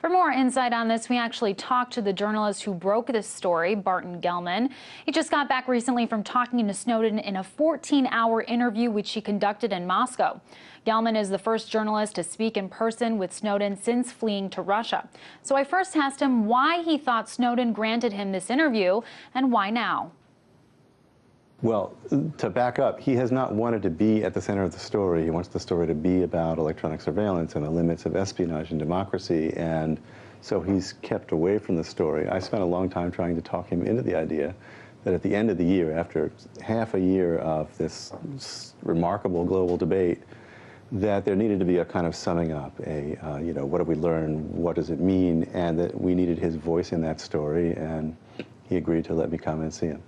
For more insight on this, we actually talked to the journalist who broke this story, Barton Gellman. He just got back recently from talking to Snowden in a 14-hour interview which he conducted in Moscow. Gellman is the first journalist to speak in person with Snowden since fleeing to Russia. So I first asked him why he thought Snowden granted him this interview and why now. Well, to back up, he has not wanted to be at the center of the story. He wants the story to be about electronic surveillance and the limits of espionage in democracy, and so he's kept away from the story. I spent a long time trying to talk him into the idea that at the end of the year, after half a year of this remarkable global debate, that there needed to be a kind of summing up, what have we learned, what does it mean, and that we needed his voice in that story, and he agreed to let me come and see him.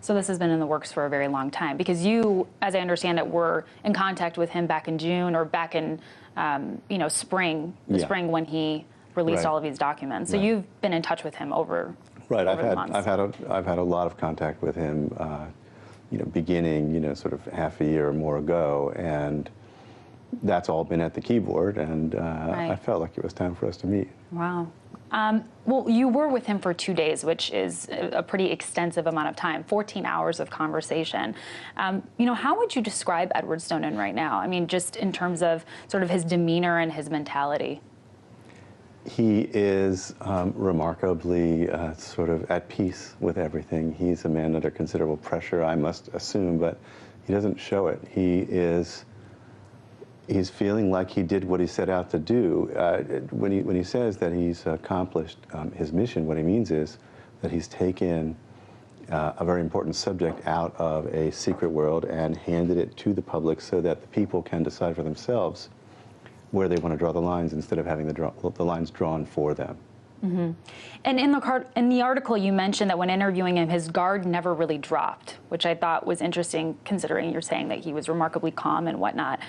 So this has been in the works for a very long time, because you, as I understand it, were in contact with him back in June or back in, spring, spring when he released all of these documents. So you've been in touch with him over the months. I've had a lot of contact with him, beginning, sort of half a year or more ago, and that's all been at the keyboard, and I felt like it was time for us to meet. Wow. Well, you were with him for 2 days, which is a pretty extensive amount of time, 14 hours of conversation. How would you describe Edward Snowden right now? I mean, just in terms of sort of his demeanor and his mentality. He is remarkably sort of at peace with everything. He's a man under considerable pressure, I must assume, but he doesn't show it. He's feeling like he did what he set out to do. When he says that he's accomplished his mission, what he means is that he's taken a very important subject out of a secret world and handed it to the public so that the people can decide for themselves where they want to draw the lines instead of having the lines drawn for them. Mm-hmm. And in the article, you mentioned that when interviewing him, his guard never really dropped, which I thought was interesting, considering you're saying that he was remarkably calm and whatnot.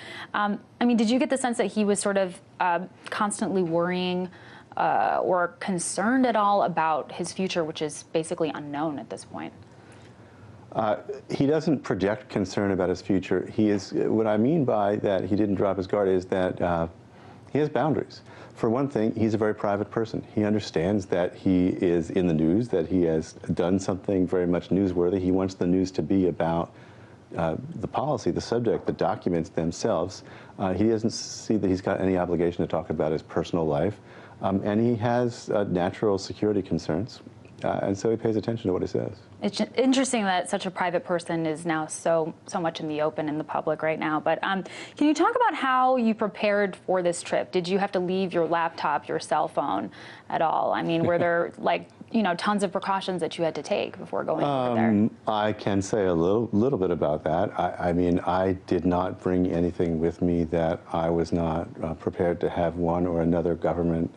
Did you get the sense that he was sort of constantly worrying or concerned at all about his future, which is basically unknown at this point? He doesn't project concern about his future. What I mean by that he didn't drop his guard is that he has boundaries. For one thing, he's a very private person. He understands that he is in the news, that he has done something very much newsworthy. He wants the news to be about the policy, the subject, the documents themselves. He doesn't see that he's got any obligation to talk about his personal life. And he has natural security concerns. And so he pays attention to what he says. It's interesting that such a private person is now so much in the open, in the public right now. But can you talk about how you prepared for this trip? Did you have to leave your laptop, your cell phone at all? I mean, were there tons of precautions that you had to take before going over there? I can say a little bit about that. I did not bring anything with me that I was not prepared to have one or another government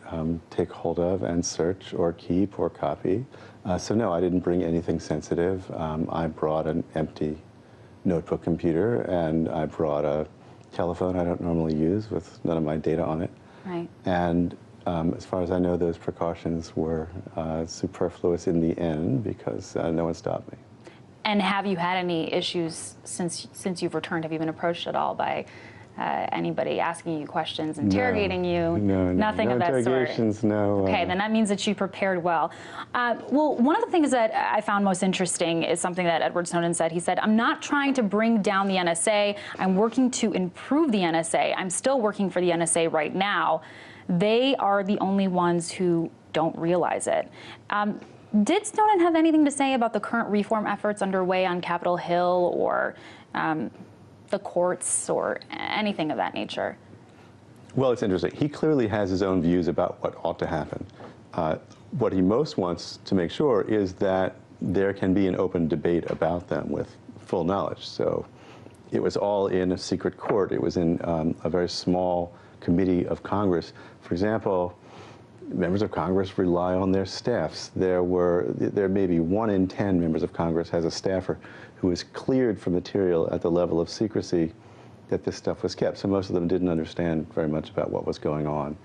take hold of and search or keep or copy. So no, I didn't bring anything sensitive. I brought an empty notebook computer, and I brought a telephone I don't normally use with none of my data on it. Right. And as far as I know, those precautions were superfluous in the end because no one stopped me. And have you had any issues since you've returned? Have you been approached at all by anybody asking you questions, interrogating you? No, nothing of that sort. Interrogations, no. Okay, then that means that you prepared well. Well, one of the things that I found most interesting is something that Edward Snowden said. He said, "I'm not trying to bring down the NSA. I'm working to improve the NSA. I'm still working for the NSA right now. They are the only ones who don't realize it." Did Snowden have anything to say about the current reform efforts underway on Capitol Hill or the courts or anything of that nature? Well, it's interesting. He clearly has his own views about what ought to happen. What he most wants to make sure is that there can be an open debate about them with full knowledge. So it was all in a secret court. It was in a very small committee of Congress. For example, members of Congress rely on their staffs. There may be 1 in 10 members of Congress has a staffer who is cleared for material at the level of secrecy that this stuff was kept. So most of them didn't understand very much about what was going on.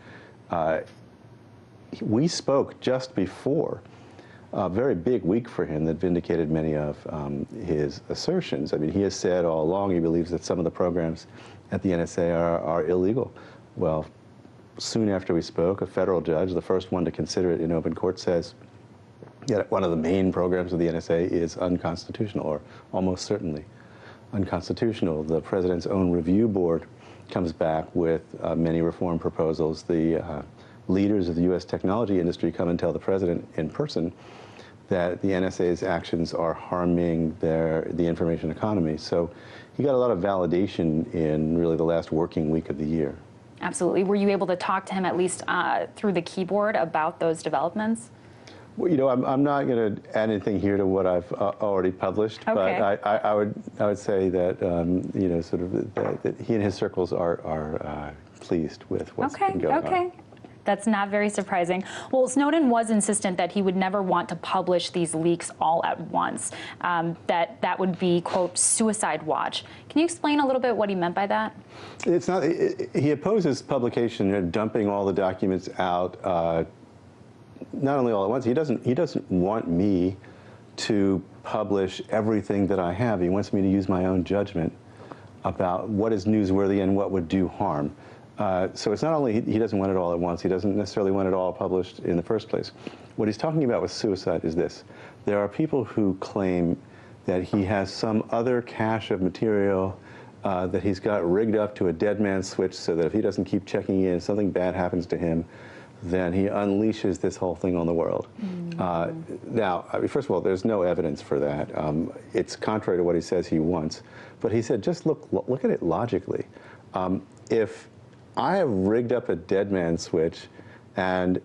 We spoke just before a very big week for him that vindicated many of his assertions. I mean, he has said all along he believes that some of the programs at the NSA are illegal. Well, soon after we spoke, a federal judge, the first one to consider it in open court, says that one of the main programs of the NSA is unconstitutional, or almost certainly unconstitutional. The president's own review board comes back with many reform proposals. The leaders of the U.S. technology industry come and tell the president in person that the NSA's actions are harming the information economy. So he got a lot of validation in really the last working week of the year. Absolutely. Were you able to talk to him at least through the keyboard about those developments? Well, I'm not going to add anything here to what I've already published, okay. But I would say that that he and his circles are pleased with what's been going on. That's not very surprising. Well, Snowden was insistent that he would never want to publish these leaks all at once, that would be, quote, suicide watch. Can you explain a little bit what he meant by that? It's not, he opposes publication, dumping all the documents out, not only all at once. He doesn't want me to publish everything that I have. He wants me to use my own judgment about what is newsworthy and what would do harm. So it's not only he doesn't want it all at once, he doesn't necessarily want it all published in the first place. What he's talking about with suicide is this. There are people who claim that he has some other cache of material that he's got rigged up to a dead man's switch so that if he doesn't keep checking in, something bad happens to him, then he unleashes this whole thing on the world. Now, first of all, there's no evidence for that. It's contrary to what he says he wants. But he said, just look at it logically. If I have rigged up a dead man switch, and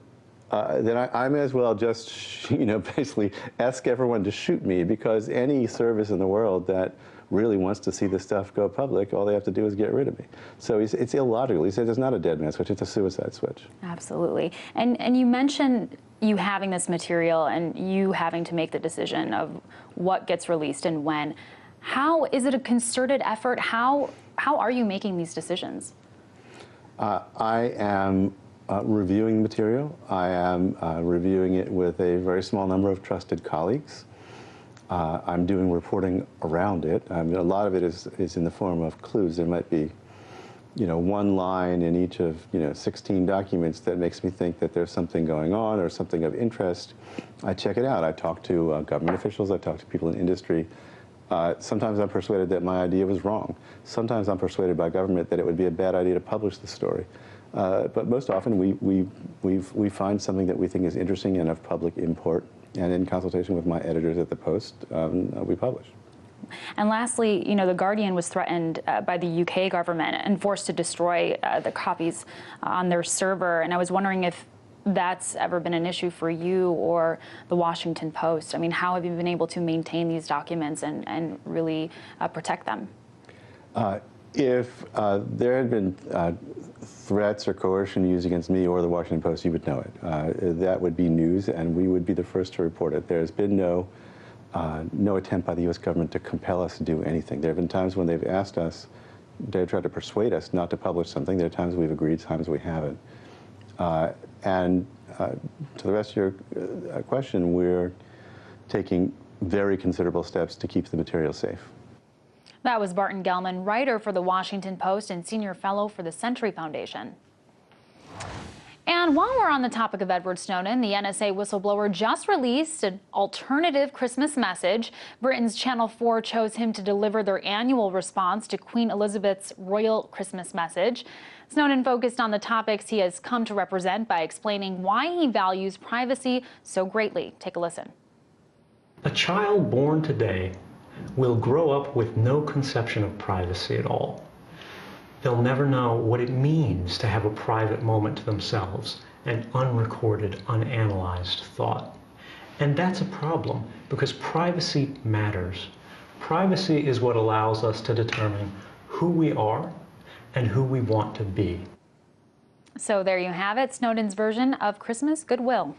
then I may as well just, basically ask everyone to shoot me, because any service in the world that really wants to see this stuff go public, all they have to do is get rid of me. So it's illogical. He says it's not a dead man switch, it's a suicide switch. Absolutely. And you mentioned you having this material and you having to make the decision of what gets released and when. How is it a concerted effort? How are you making these decisions? I am reviewing the material. I am reviewing it with a very small number of trusted colleagues. I'm doing reporting around it. I mean, a lot of it is in the form of clues. There might be, one line in each of, 16 documents that makes me think that there's something going on or something of interest. I check it out. I talk to government officials. I talk to people in industry. Sometimes I'm persuaded that my idea was wrong. Sometimes I'm persuaded by government that it would be a bad idea to publish the story. But most often we find something that we think is interesting and of public import, and in consultation with my editors at the Post, we publish. And lastly, The Guardian was threatened by the UK government and forced to destroy the copies on their server. And I was wondering if that's ever been an issue for you or the Washington Post. I mean, how have you been able to maintain these documents and really protect them? If there had been threats or coercion used against me or the Washington Post, you would know it. That would be news, and we would be the first to report it. There has been no attempt by the U.S. government to compel us to do anything. There have been times when they've asked us, they've tried to persuade us not to publish something. There are times we've agreed, times we haven't. And to the rest of your question, we're taking very considerable steps to keep the material safe. That was Barton Gellman, writer for The Washington Post and senior fellow for the Century Foundation. And while we're on the topic of Edward Snowden, the NSA whistleblower just released an alternative Christmas message. Britain's Channel 4 chose him to deliver their annual response to Queen Elizabeth's royal Christmas message. Snowden focused on the topics he has come to represent by explaining why he values privacy so greatly. Take a listen. A child born today will grow up with no conception of privacy at all. They'll never know what it means to have a private moment to themselves, an unrecorded, unanalyzed thought. And that's a problem, because privacy matters. Privacy is what allows us to determine who we are and who we want to be. So there you have it, Snowden's version of Christmas goodwill.